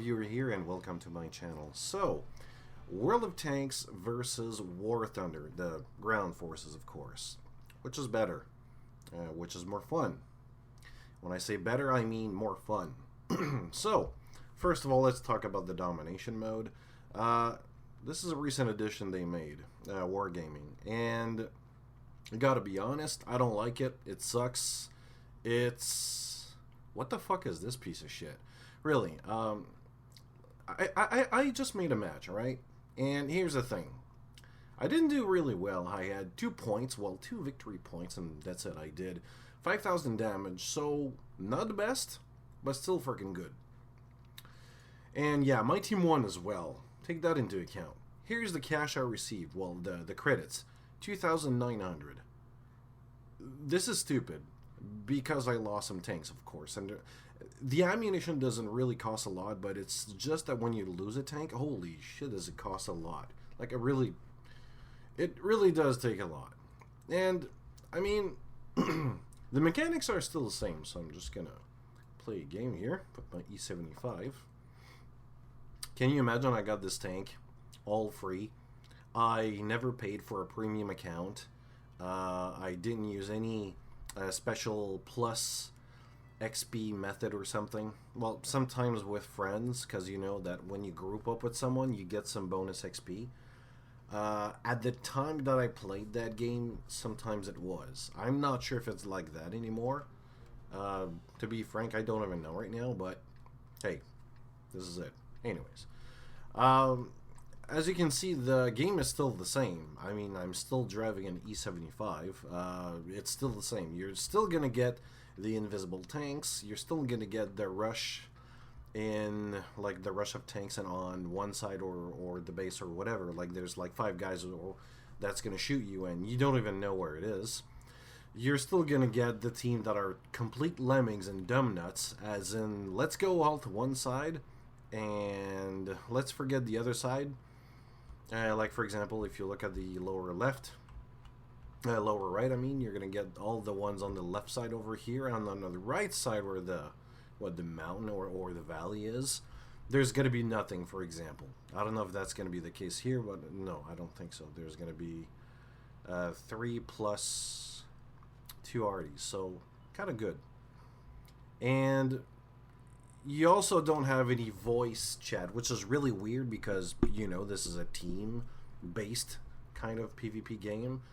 viewer here, and welcome to my channel. So, World of Tanks versus War Thunder, the ground forces, of course. Which is better? Which is more fun? When I say better, I mean more fun. So, first of all, let's talk about the Domination mode. This is a recent addition they made, Wargaming, and I gotta be honest, I don't like it. It sucks. What the fuck is this piece of shit? Really, I just made a match, alright? And here's the thing. I didn't do really well. I had 2 points, well, 2 victory points, and that's it, I did 5,000 damage, so not the best, but still freaking good. And yeah, my team won as well. Take that into account. Here's the cash I received, well, the credits, 2,900. This is stupid, because I lost some tanks, of course, and the ammunition doesn't really cost a lot, but it's just that when you lose a tank, holy shit, does it cost a lot. Like, it really does take a lot. And, I mean, the mechanics are still the same, so I'm just gonna play a game here, put my E75. Can you imagine I got this tank all free? I never paid for a premium account. I didn't use any special plus XP method or something. Well, sometimes with friends, because you know that when you group up with someone, you get some bonus XP. At the time that I played that game, sometimes it was. I'm not sure if it's like that anymore. To be frank, I don't even know right now, but hey, this is it. Anyways, as you can see, the game is still the same. I mean, I'm still driving an E75. It's still the same. You're still gonna get the invisible tanks. You're still gonna get the rush in, like, the rush of tanks and on one side or the base or whatever. Like, there's like 5 guys that's gonna shoot you and you don't even know where it is. You're still gonna get the team that are complete lemmings and dumb nuts, as in, let's go all to one side and let's forget the other side. Like, for example, if you look at the lower left, lower right, I mean, you're gonna get all the ones on the left side over here, and on the right side where the mountain or the valley is, there's gonna be nothing, for example. I don't know if that's gonna be the case here, but no, I don't think so. There's gonna be 3 plus 2 arties, so kind of good. And you also don't have any voice chat, which is really weird because, you know, this is a team-based kind of PvP game.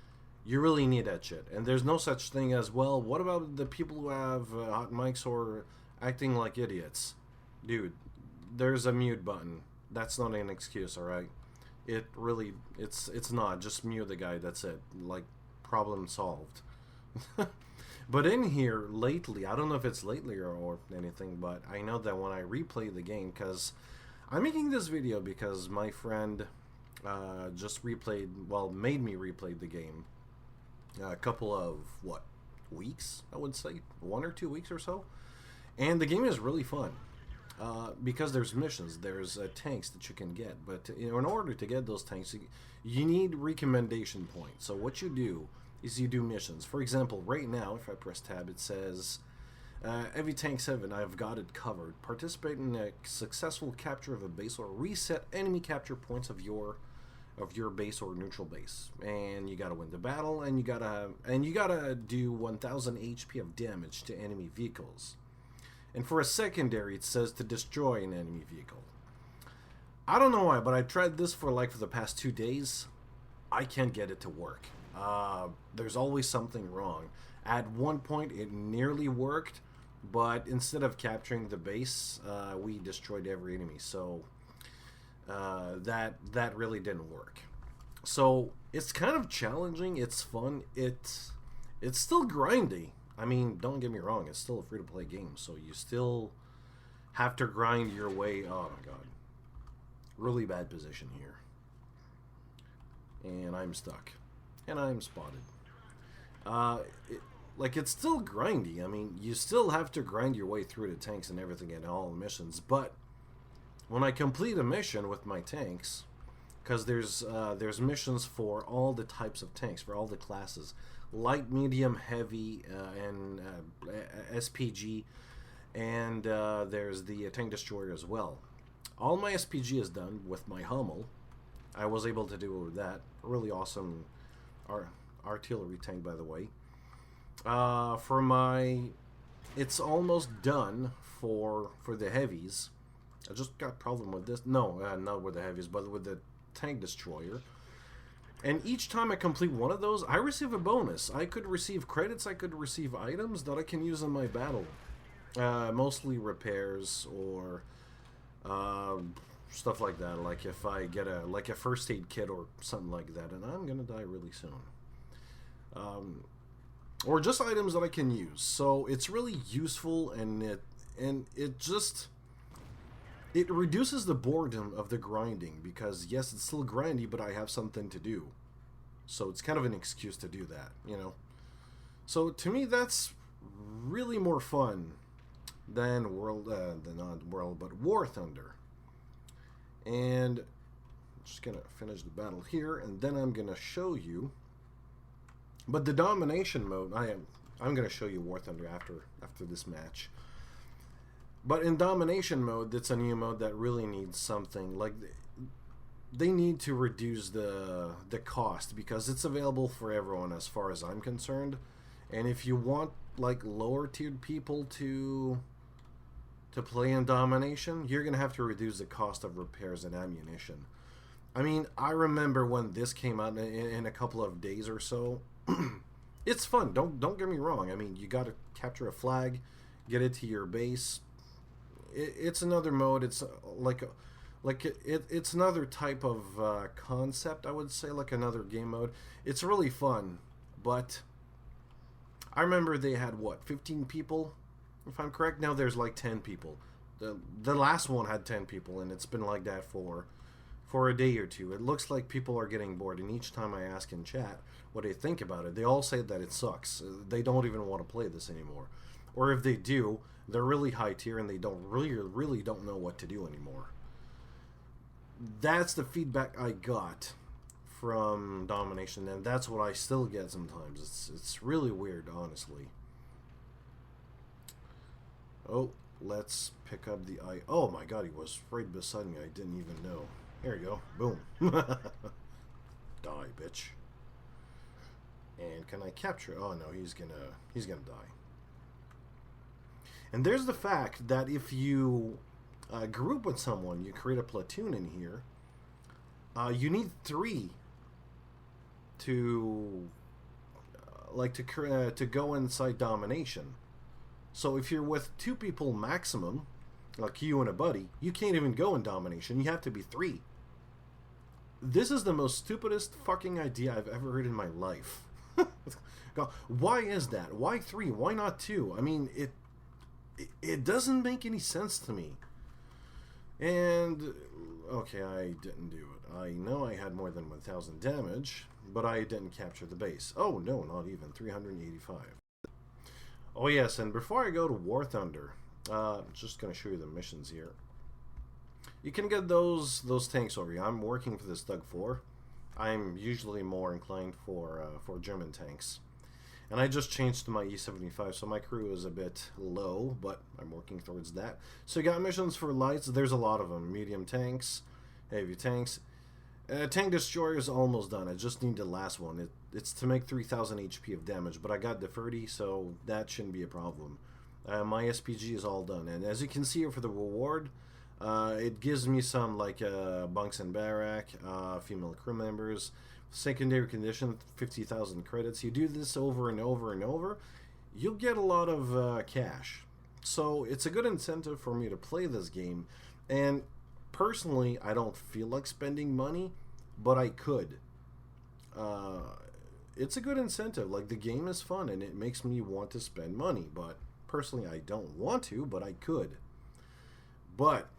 You really need that shit. And there's no such thing as, well, what about the people who have hot mics or acting like idiots? Dude, there's a mute button. That's not an excuse, alright? It really, it's not. Just mute the guy, that's it. Like, problem solved. But in here, lately, I don't know if it's lately or anything, but I know that when I replay the game, because I'm making this video because my friend just replayed, well, made me replay the game a couple of, weeks, I would say, 1 or 2 weeks or so. And the game is really fun because there's missions, there's tanks that you can get, but in order to get those tanks, you need recommendation points. So what you do is you do missions. For example, right now, if I press tab, it says, every tank 7, I've got it covered. Participate in a successful capture of a base or reset enemy capture points of your base or neutral base. And you gotta win the battle, and you gotta do 1,000 HP of damage to enemy vehicles. And for a secondary, it says to destroy an enemy vehicle. I don't know why, but I tried this for the past 2 days. I can't get it to work. There's always something wrong. At one point it nearly worked, but instead of capturing the base, we destroyed every enemy, so that really didn't work. So it's kind of challenging, it's fun, it's still grindy. I mean, don't get me wrong, it's still a free-to-play game, so you still have to grind your way. Oh my god, really bad position here, and I'm stuck. And I'm spotted. It's still grindy. I mean, you still have to grind your way through the tanks and everything in all the missions. But when I complete a mission with my tanks, because there's missions for all the types of tanks, for all the classes, light, medium, heavy, and SPG, and there's the tank destroyer as well. All my SPG is done with my Hummel. I was able to do that. Really awesome artillery tank, by the way. For my... It's almost done for the heavies. I just got a problem with this. No, not with the heavies, but with the tank destroyer. And each time I complete one of those, I receive a bonus. I could receive credits, I could receive items that I can use in my battle. Mostly repairs or stuff like that. Like if I get a first aid kit or something like that, and I'm gonna die really soon. Or just items that I can use. So it's really useful, and it reduces the boredom of the grinding, because yes, it's still grindy, but I have something to do. So it's kind of an excuse to do that, you know. So to me, that's really more fun than not World, but War Thunder. And I'm just gonna finish the battle here, and then I'm gonna show you. But the Domination mode, I'm gonna show you War Thunder after this match. But in Domination mode, it's a new mode that really needs something. Like, they need to reduce the cost, because it's available for everyone as far as I'm concerned. And if you want, like, lower tiered people to play in Domination, you're going to have to reduce the cost of repairs and ammunition. I mean, I remember when this came out in a couple of days or so. It's fun, don't get me wrong. I mean, you got to capture a flag, get it to your base. It's another mode. It's it's another type of concept, I would say, like another game mode. It's really fun, but I remember they had, what, 15 people, if I'm correct? Now there's like 10 people. The last one had 10 people, and it's been like that for a day or two. It looks like people are getting bored, and each time I ask in chat what they think about it, they all say that it sucks. They don't even want to play this anymore. Or if they do, they're really high tier and they don't really don't know what to do anymore. That's the feedback I got from Domination, and that's what I still get sometimes. It's really weird, honestly. Oh, let's pick up the eye. Oh my god, he was right beside me. I didn't even know. There you go. Boom. Die, bitch. And can I capture? Oh no, he's gonna die. And there's the fact that if you group with someone, you create a platoon in here. You need 3 to to go inside Domination. So if you're with 2 people maximum, like you and a buddy, you can't even go in Domination. You have to be 3. This is the most stupidest fucking idea I've ever heard in my life. God, why is that? Why 3? Why not 2? I mean, it doesn't make any sense to me. And okay, I didn't do it. I know I had more than 1,000 damage, but I didn't capture the base. Oh no, not even 385. Oh yes, and before I go to War Thunder, just gonna show you the missions here. You can get those tanks over here. I'm working for this Thug 4. I'm usually more inclined for German tanks. And I just changed to my E75, so my crew is a bit low, but I'm working towards that. So you got missions for lights. There's a lot of them. Medium tanks, heavy tanks. Tank destroyer is almost done. I just need the last one. It's to make 3,000 HP of damage, but I got the 30, so that shouldn't be a problem. My SPG is all done, and as you can see here for the reward, it gives me some like bunks and barrack, female crew members. Secondary condition, 50,000 credits. You do this over and over and over, you'll get a lot of cash. So it's a good incentive for me to play this game. And personally, I don't feel like spending money, but I could. It's a good incentive. Like, the game is fun and it makes me want to spend money. But personally, I don't want to, but I could. But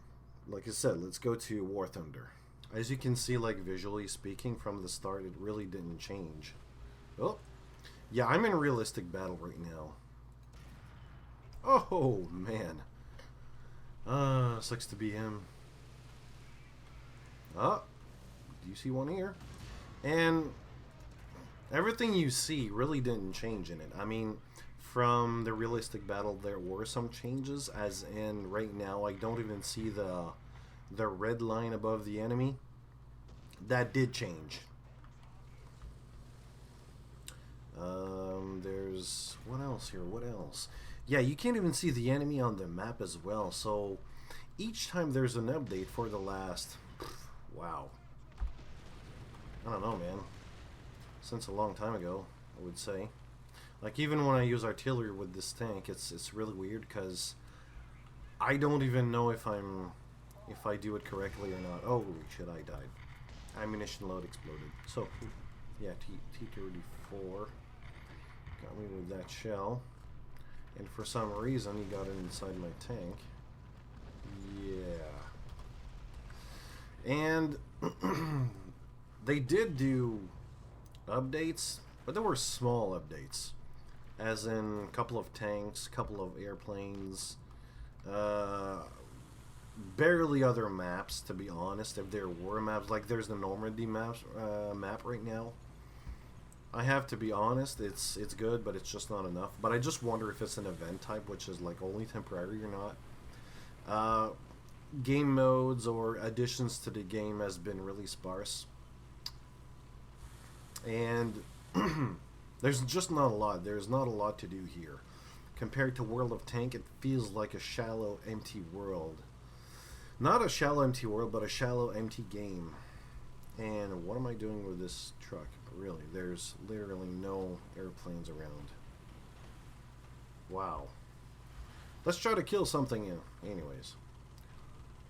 like I said, let's go to War Thunder. As you can see, like, visually speaking, from the start, it really didn't change. Oh, yeah, I'm in realistic battle right now. Oh, man. Sucks to be him. Oh, do you see one here? And everything you see really didn't change in it. I mean, from the realistic battle, there were some changes, as in right now, I don't even see the the red line above the enemy, that did change. There's... what else here? What else? Yeah, you can't even see the enemy on the map as well. So each time there's an update for the last... wow. I don't know, man. Since a long time ago, I would say. Like, even when I use artillery with this tank, it's really weird because I don't even know if I do it correctly or not. Oh, holy shit, I died. Ammunition load exploded. So, yeah, T-34 got me with that shell. And for some reason, he got it inside my tank. Yeah. And they did do updates, but they were small updates. As in a couple of tanks, a couple of airplanes, barely other maps, to be honest. If there were maps, like there's the Normandy map right now. I have to be honest, it's good, but it's just not enough. But I just wonder if it's an event type, which is like only temporary or not. Game modes or additions to the game has been really sparse. And there's just not a lot. There's not a lot to do here. Compared to World of Tank, it feels like a shallow, empty world. Not a shallow, empty world, but a shallow, empty game. And what am I doing with this truck? Really, there's literally no airplanes around. Wow. Let's try to kill something in. Anyways,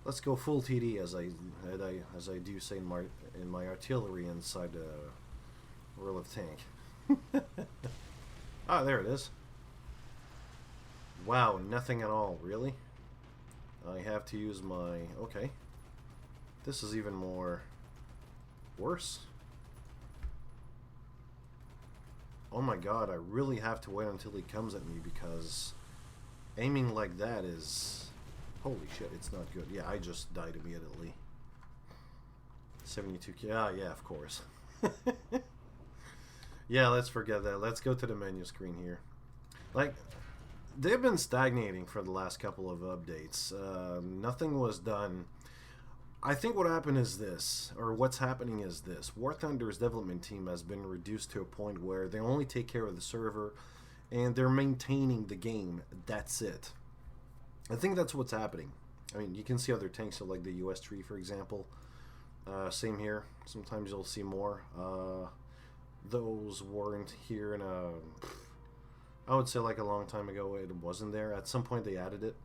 let's go full TD as I do say in my artillery inside the World of Tank. Ah, there it is. Wow, nothing at all. Really? I have to use my... okay. This is even more... worse. Oh my god, I really have to wait until he comes at me because aiming like that is... holy shit, it's not good. Yeah, I just died immediately. 72... yeah, of course. Yeah, let's forget that. Let's go to the menu screen here. Like, they've been stagnating for the last couple of updates. Nothing was done. I think what happened is this, or what's happening is this. War Thunder's development team has been reduced to a point where they only take care of the server and they're maintaining the game. That's it. I think that's what's happening. I mean, you can see other tanks, so like the US tree, for example. Same here. Sometimes you'll see more. Those weren't here in a... I would say like a long time ago it wasn't there. At some point they added it.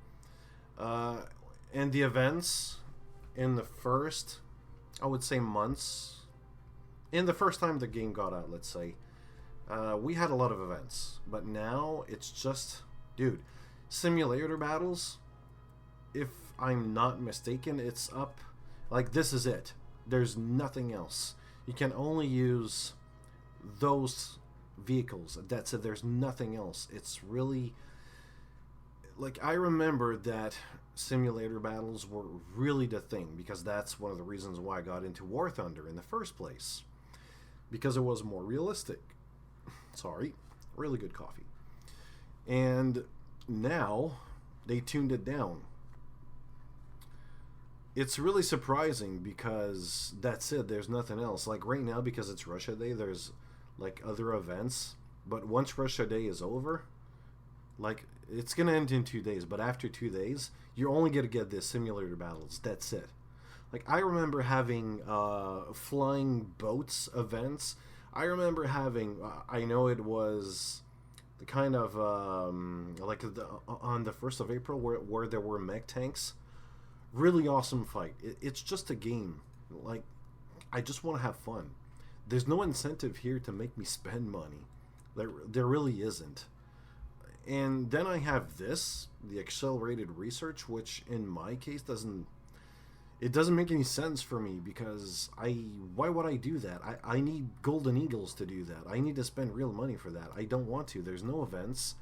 And the events... in the first, I would say months, in the first time the game got out, let's say, we had a lot of events. But now it's just, dude, simulator battles, if I'm not mistaken, it's up, like this is it. There's nothing else. You can only use those vehicles. That's it. There's nothing else. It's really, like, I remember that simulator battles were really the thing, because that's one of the reasons why I got into War Thunder in the first place, because it was more realistic. Sorry, really good coffee. And now they tuned it down. It's really surprising because that's it, there's nothing else. Like right now, because it's Russia Day, there's like other events, but once Russia Day is over, like, it's gonna end in 2 days, but after 2 days you're only gonna get the simulator battles. That's it. Like, I remember having flying boats events. I remember having I know it was the kind of like on the 1st of April where there were mech tanks. Really awesome fight. It's just a game. Like, I just want to have fun. There's no incentive here to make me spend money. There really isn't. And then I have this, the accelerated research, which in my case doesn't make any sense for me, because why would I do that? I need golden eagles to do that. I need to spend real money for that. I don't want to. There's no events.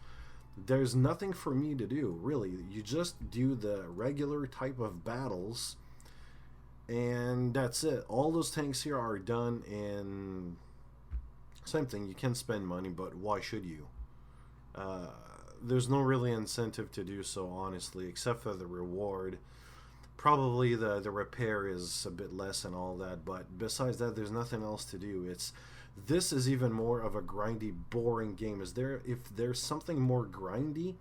There's nothing for me to do, really. You just do the regular type of battles, and that's it. All those tanks here are done in... same thing, you can spend money, but why should you? There's no really incentive to do so, honestly, except for the reward. Probably the repair is a bit less and all that, but besides that, there's nothing else to do. This is even more of a grindy, boring game. If there's something more grindy,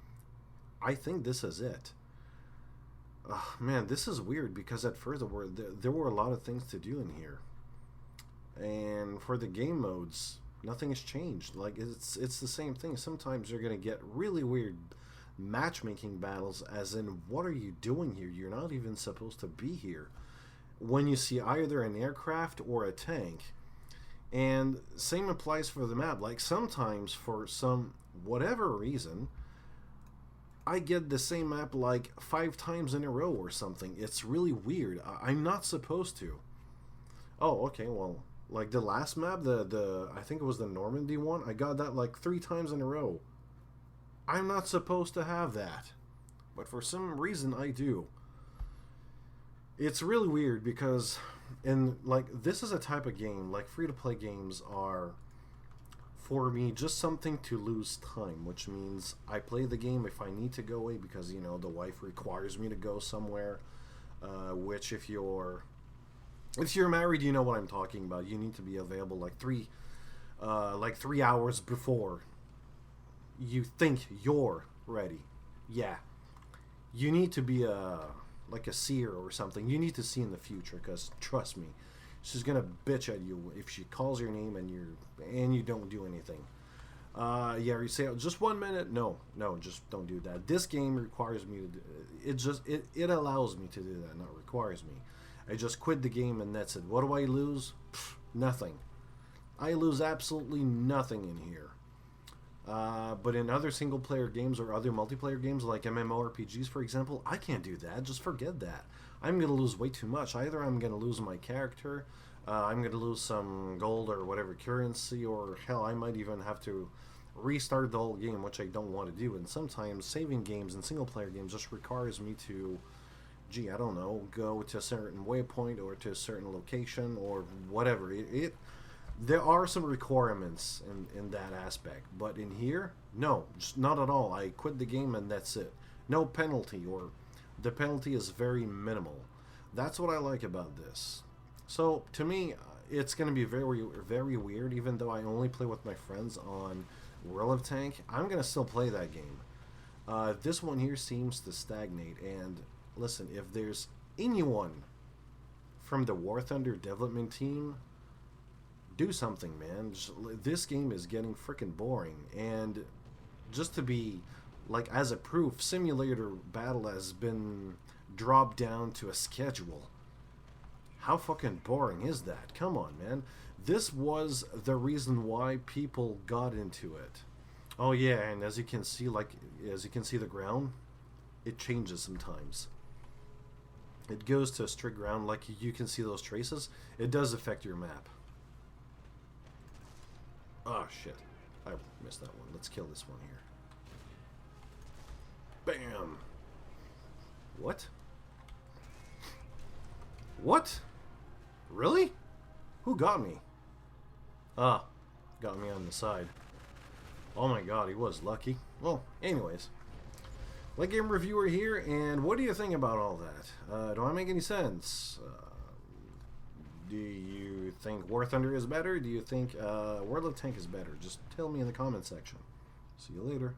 I think this is it. Man, this is weird because at first there were a lot of things to do in here, and for the game modes, nothing has changed. Like it's the same thing. Sometimes you're gonna get really weird matchmaking battles, as in, what are you doing here? You're not even supposed to be here. When you see either an aircraft or a tank, and same applies for the map. Like sometimes for some whatever reason, I get the same map like 5 times in a row or something. It's really weird. I'm not supposed to. Oh, okay, well, like the last map, the I think it was the Normandy one, I got that like 3 times in a row. I'm not supposed to have that. But for some reason I do. It's really weird because this is a type of game, like free-to-play games are, for me, just something to lose time, which means I play the game if I need to go away because, the wife requires me to go somewhere, which if you're married, you know what I'm talking about. You need to be available like 3 hours before you think you're ready. Yeah. You need to be like a seer or something. You need to see in the future, because trust me, she's gonna bitch at you if she calls your name and you don't do anything. Yeah, you say, oh, just 1 minute. No, just don't do that. This game requires me to do it allows me to do that, not requires me. I just quit the game and that's it. What do I lose? Pfft, nothing. I lose absolutely nothing in here. But in other single-player games or other multiplayer games like MMORPGs, for example, I can't do that. Just forget that. I'm going to lose way too much. Either I'm going to lose my character, I'm going to lose some gold or whatever currency, or hell, I might even have to restart the whole game, which I don't want to do. And sometimes saving games and single-player games just requires me to, I don't know, go to a certain waypoint or to a certain location or whatever. There are some requirements in that aspect, but in here, no, just not at all. I quit the game and that's it. No penalty, or the penalty is very minimal. That's what I like about this. So to me, it's going to be very, very weird. Even though I only play with my friends on World of Tank, I'm going to still play that game. This one here seems to stagnate. And listen, if there's anyone from the War Thunder development team, do something, man. This game is getting freaking boring. And just to be, like, as a proof, Simulator Battle has been dropped down to a schedule. How fucking boring is that? Come on, man. This was the reason why people got into it. Oh yeah, and as you can see, the ground, it changes sometimes. It goes to a strict ground, like you can see those traces. It does affect your map. Oh shit, I missed that one. Let's kill this one here. Bam! What? What? Really? Who got me? Ah, got me on the side. Oh my god, he was lucky. Well, anyways. Late Game Reviewer here, and what do you think about all that? Do I make any sense? Do you think War Thunder is better? Do you think World of Tank is better? Just tell me in the comment section. See you later.